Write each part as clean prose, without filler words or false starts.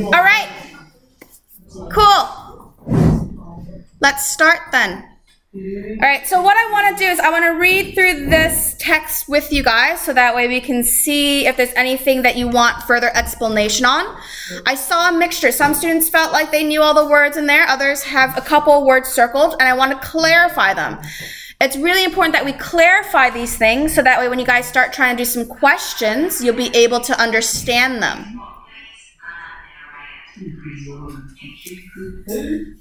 All right. Cool. Let's start then. All right, so what I want to do is I want to read through this text with you guys so that way we can see if there's anything that you want further explanation on. I saw a mixture. Some students felt like they knew all the words in there. Others have a couple words circled, and I want to clarify them. It's really important that we clarify these things so that way when you guys start trying to do some questions, you'll be able to understand them.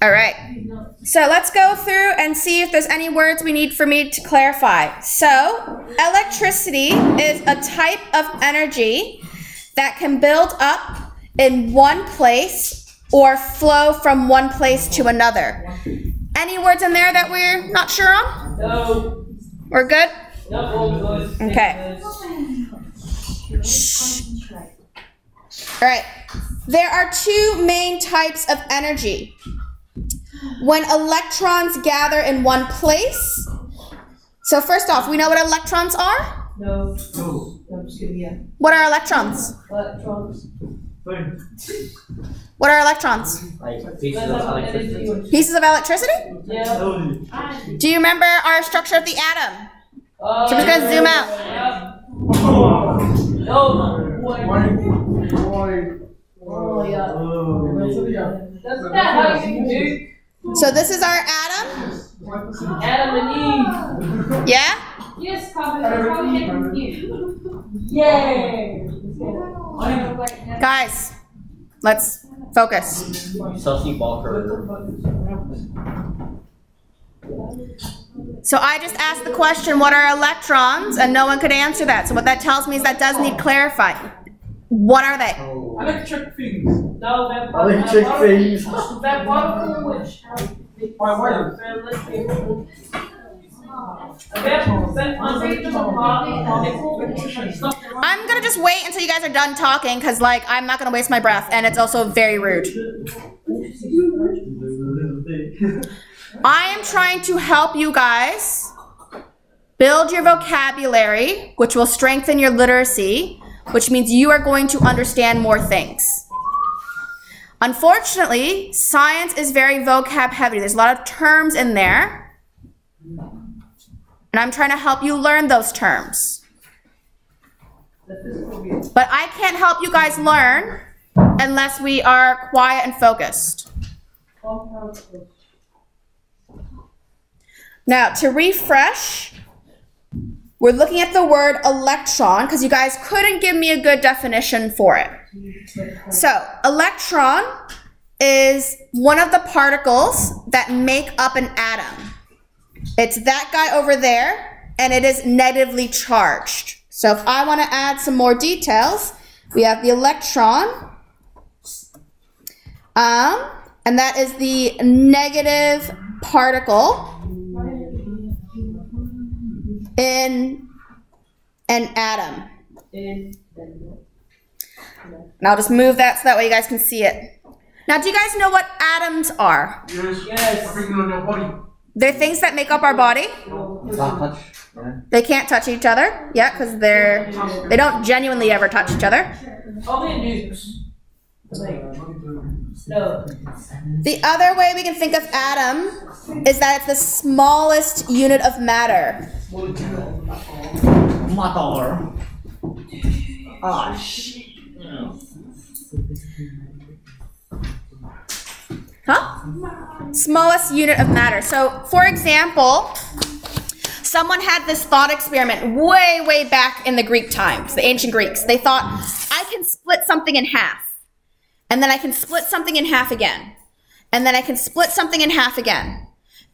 All right, so let's go through and see if there's any words we need for me to clarify. So, electricity is a type of energy that can build up in one place or flow from one place to another. Any words in there that we're not sure on? No. We're good? No. Okay. All right. There are two main types of energy. When electrons gather in one place. So first off, we know what electrons are? No. I'm just kidding, yeah. What are electrons? Electrons. What are electrons? Like pieces of electricity. Pieces of electricity? Yeah. Do you remember our structure of the atom? So I'm just going to zoom out. Oh, yeah. That's not how you do. So this is our atom? Adam and Eve. Yeah? Yes, Papa. Yay! Guys, let's focus. Sussy Balker. So I just asked the question, what are electrons? And no one could answer that. So what that tells me is that does need clarifying. What are they? Electric things. No, that Electric things. that particle which I'm gonna just wait until you guys are done talking because like I'm not gonna waste my breath and it's also very rude. I am trying to help you guys build your vocabulary, which will strengthen your literacy, which means you are going to understand more things. Unfortunately, science is very vocab heavy. There's a lot of terms in there. And I'm trying to help you learn those terms. But I can't help you guys learn unless we are quiet and focused. Now, to refresh, we're looking at the word electron because you guys couldn't give me a good definition for it. So, electron is one of the particles that make up an atom. It's that guy over there, and it is negatively charged. So if I want to add some more details, we have the electron, and that is the negative particle in an atom. And I'll just move that so that way you guys can see it. Now, do you guys know what atoms are? Yes. Everything on your body. They're things that make up our body. Not touch. Yeah. They can't touch each other. Yeah, because they don't genuinely ever touch each other. Only nukes. No. The other way we can think of atom is that it's the smallest unit of matter. Matter. Ah, shit. Huh? Smallest unit of matter. So, for example, someone had this thought experiment way back in the Greek times, the ancient Greeks. They thought, I can split something in half. And then I can split something in half again. And then I can split something in half again.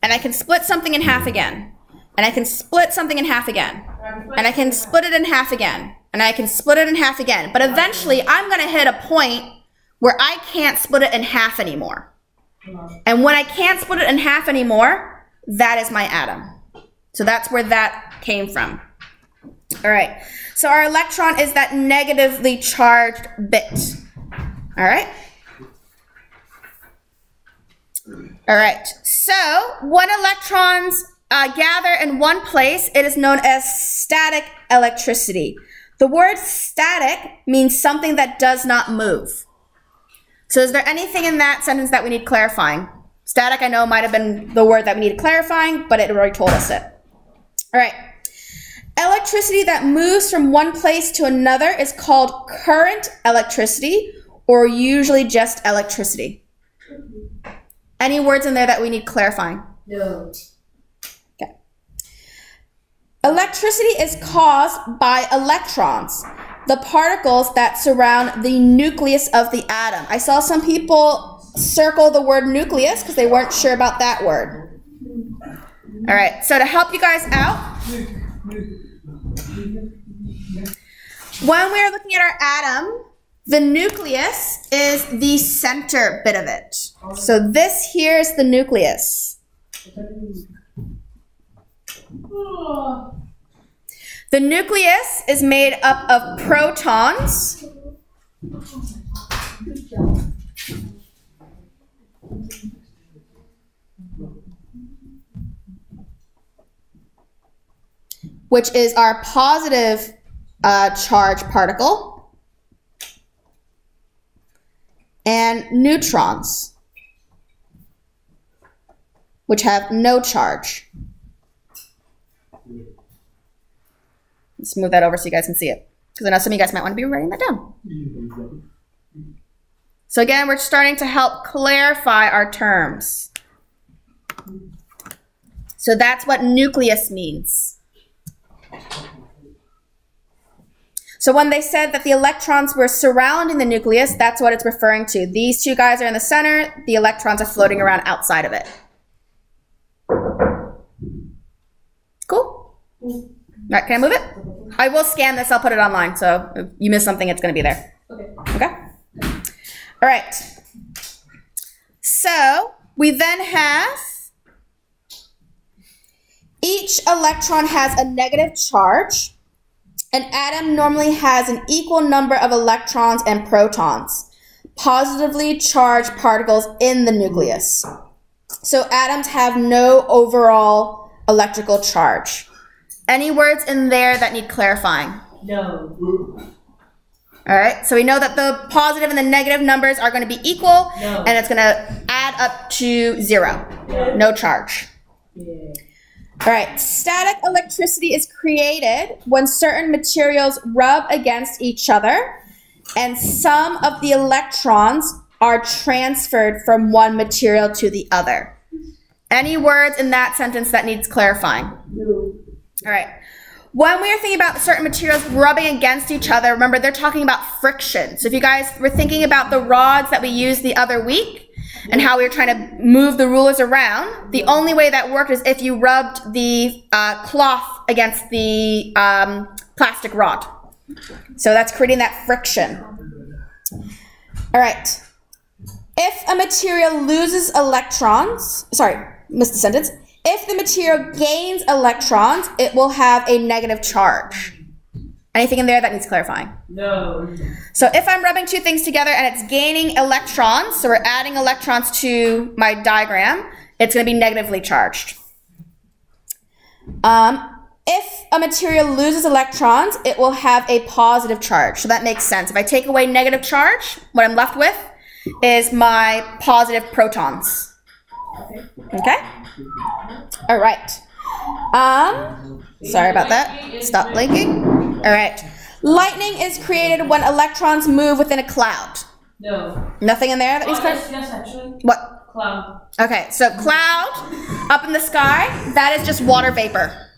And I can split something in half again. And I can split something in half again. And I can split it in half again. And I can split it in half again. But eventually, I'm going to hit a point where I can't split it in half anymore. And when I can't split it in half anymore, that is my atom. So that's where that came from. All right. So our electron is that negatively charged bit. All right. All right. So when electrons gather in one place, it is known as static electricity. The word static means something that does not move. So is there anything in that sentence that we need clarifying? Static, I know, might have been the word that we needed clarifying, but it already told us it. All right. Electricity that moves from one place to another is called current electricity, or usually just electricity. Any words in there that we need clarifying? No. Okay. Electricity is caused by electrons, the particles that surround the nucleus of the atom. I saw some people circle the word nucleus because they weren't sure about that word. All right, so to help you guys out, when we're looking at our atom, the nucleus is the center bit of it. So this here is the nucleus. The nucleus is made up of protons. Which is our positive charge particle, and neutrons, which have no charge. Let's move that over so you guys can see it, because I know some of you guys might want to be writing that down. So again, we're starting to help clarify our terms. So that's what nucleus means. So when they said that the electrons were surrounding the nucleus, that's what it's referring to. These two guys are in the center, the electrons are floating around outside of it. Cool? All right, can I move it? I will scan this, I'll put it online, so if you miss something, it's gonna be there. Okay? All right. So we then have each electron has a negative charge. An atom normally has an equal number of electrons and protons, positively charged particles in the nucleus. So atoms have no overall electrical charge. Any words in there that need clarifying? No. All right, so we know that the positive and the negative numbers are going to be equal, No. and it's going to add up to 0. No charge. Yeah. All right, static electricity is created when certain materials rub against each other and some of the electrons are transferred from one material to the other. Any words in that sentence that needs clarifying? No. All right. When we are thinking about certain materials rubbing against each other, remember they're talking about friction. So if you guys were thinking about the rods that we used the other week, and how we were trying to move the rulers around, the only way that worked is if you rubbed the cloth against the plastic rod. So that's creating that friction. All right. If a material loses electrons, sorry, missed the sentence. If the material gains electrons, it will have a negative charge. Anything in there that needs clarifying? No. So if I'm rubbing two things together and it's gaining electrons, so we're adding electrons to my diagram, it's going to be negatively charged. If a material loses electrons, it will have a positive charge. So that makes sense. If I take away negative charge, what I'm left with is my positive protons. Okay? All right. Sorry about that. Stop blinking. All right. Lightning is created when electrons move within a cloud. No. Nothing in there that needs Yes, yes, actually. What? Cloud. Okay, so cloud up in the sky, that is just water vapor.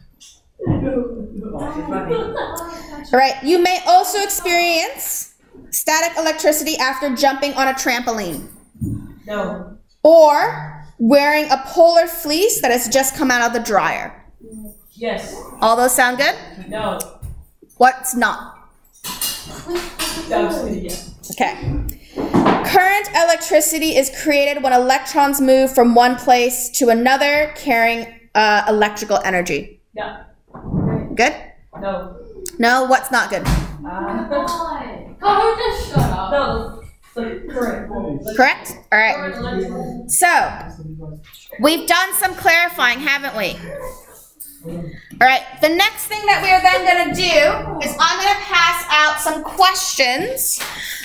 All right, you may also experience static electricity after jumping on a trampoline No. or wearing a polar fleece that has just come out of the dryer. Yes. All those sound good? No. What's not? Absolutely yes. Okay. Current electricity is created when electrons move from one place to another carrying electrical energy. Yeah. Good? No. No, what's not good? Oh, just shut up. No. Correct. Correct? All right. So, we've done some clarifying, haven't we? All All right, the next thing that we are then going to do is I'm going to pass out some questions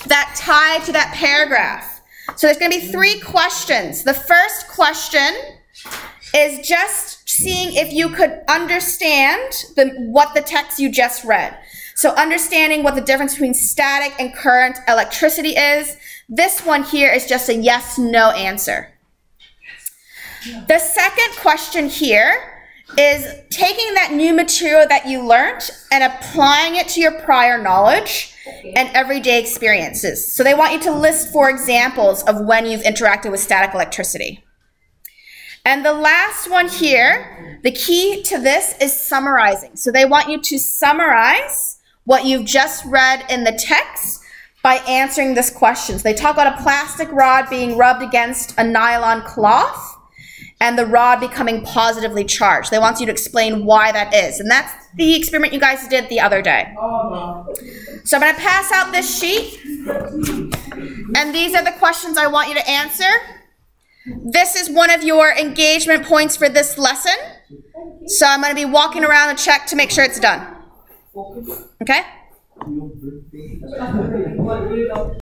that tie to that paragraph. So there's going to be 3 questions. The first question is just seeing if you could understand what the text you just read. So understanding what the difference between static and current electricity is. This one here is just a yes/no answer. The second question here is taking that new material that you learned and applying it to your prior knowledge and everyday experiences. So they want you to list 4 examples of when you've interacted with static electricity. And the last one here, the key to this is summarizing. So they want you to summarize what you've just read in the text by answering this question. So they talk about a plastic rod being rubbed against a nylon cloth and the rod becoming positively charged. They want you to explain why that is. And that's the experiment you guys did the other day. So I'm going to pass out this sheet. And these are the questions I want you to answer. This is one of your engagement points for this lesson. So I'm going to be walking around and check to make sure it's done. Okay?